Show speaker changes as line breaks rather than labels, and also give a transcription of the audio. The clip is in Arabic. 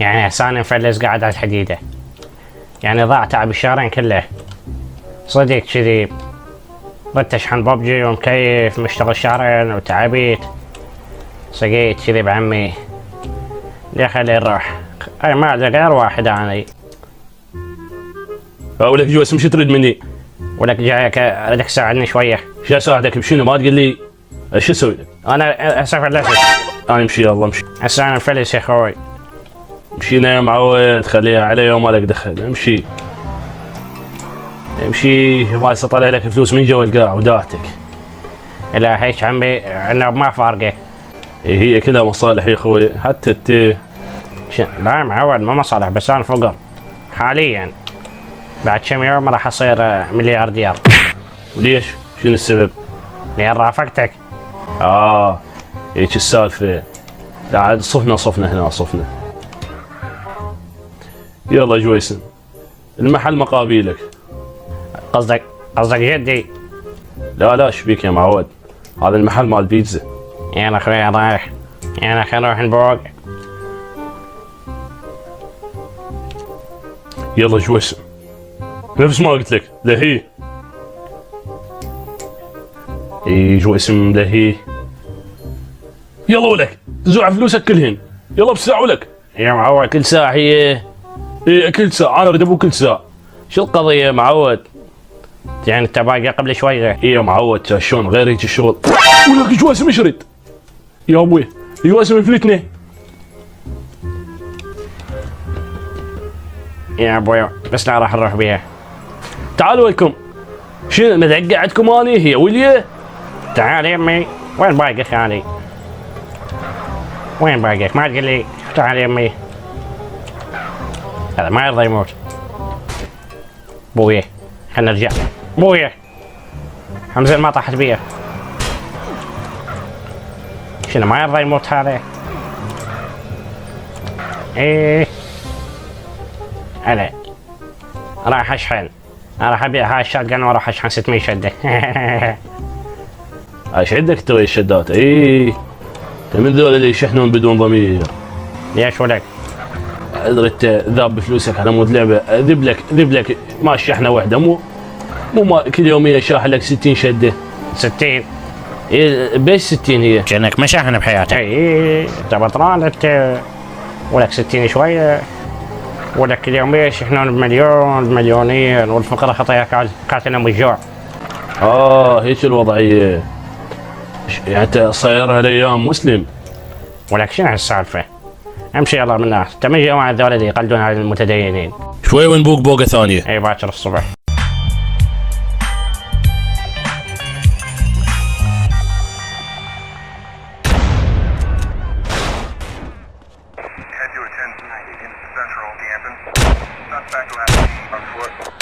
يعني إحسان مفلس قاعد على الحديدة، يعني ضاع تعب الشهرين كله. صدق كذي ردت أشحن ببجي ومكيف مشتغل شهرين وتعبيت. سقيت كذي بعمي، ليه خليه نروح. أي ما عاد غير واحد أنا.
ولك جويس مش تريد مني؟
ولك جايك أريدك تساعدني شوية.
شو اساعدك بشنو؟ ما تقول لي ايش اسوي لك؟
أنا أسف فلست.
انا امشي يلا امشي.
إحسان مفلس يا أخوي.
مشينا يا معود، خليها علي وما لك دخل. امشي امشي، ما يستطلع لك فلوس من جو القاع وداعتك.
لا هيك عمي أنا ما فارقة.
إيه هي كذا مصالح يا اخوي، حتى
لا معود ما مصالح، بس أنا فقر حاليا. بعد كم يوم راح أصير ملياردير.
ليش؟ شنو السبب؟
لين رافقتك.
هيك السالفة. لا عاد صفنا هنا صفنا. يلا جويسن، المحل مقابيلك.
قصدك جدي؟
لا شبيك يا معود، هذا المحل مال بيتزا.
يلا اخوي رايح، يلا خلينا نروح نبوق.
يلا جويسن، نفس ما قلت لك لهي. اي جويسن لهي. يلا ولك زوع فلوسك كلهن، يلا بساعة ولك.
يا معود
كل ساعة هي؟ ايه كل ساعة، انا اريد ابو كل ساعة.
شو القضية يا معود؟ يعني انت باقي قبل شوية.
ايه يا معود شلون غير هيك الشغل. ولك جويسن مش رد يا ابوي، جويسن فلتني.
يا ابوي بس لا راح نروح بيها.
تعالوا وينكم؟ شنو مدقع عندكم اني هي وليه؟
تعال يا امي. وين باقي خالي؟ وين باقيك؟ ما تقول لي تعال يا امي. هذا ما يرضى يموت. بويه خلنا نرجع. بويه حمزة ما طاحت بيه. شنو ما يرضى يموت هذا؟ ايه هلا راح اشحن. انا راح ابيع هاي الشاتجن وراح اشحن 600 شده.
ايش عندك ترى الشدات؟ ايه انت من ذول اللي يشحنون بدون ضمير.
ليش ولك؟
قدرت ذاب بفلوسك على مود لعبه. ذب لك ما الشحنه واحده، مو ما كل يوميه شاحن لك 60 شده.
60؟
ايه بيش 60 هي؟
كأنك ما شاحن بحياتك. اي انت بطران انت. ولك 60 شويه، ولك اليوميه يشحنون بمليون بمليونين، والفقراء خطايا قاتلهم بالجوع.
هيك الوضعيه. يعني انت صاير هالايام مسلم؟
ولك شنو هالسالفه؟ امشي يلا من الناس، انت من جماعه ذولا اللي يقلدون على المتدينين.
شوي ونبوق بوقه ثانيه.
اي باكر الصبح.
Head to a 1090 in Central Campus. Suspect last seen on foot.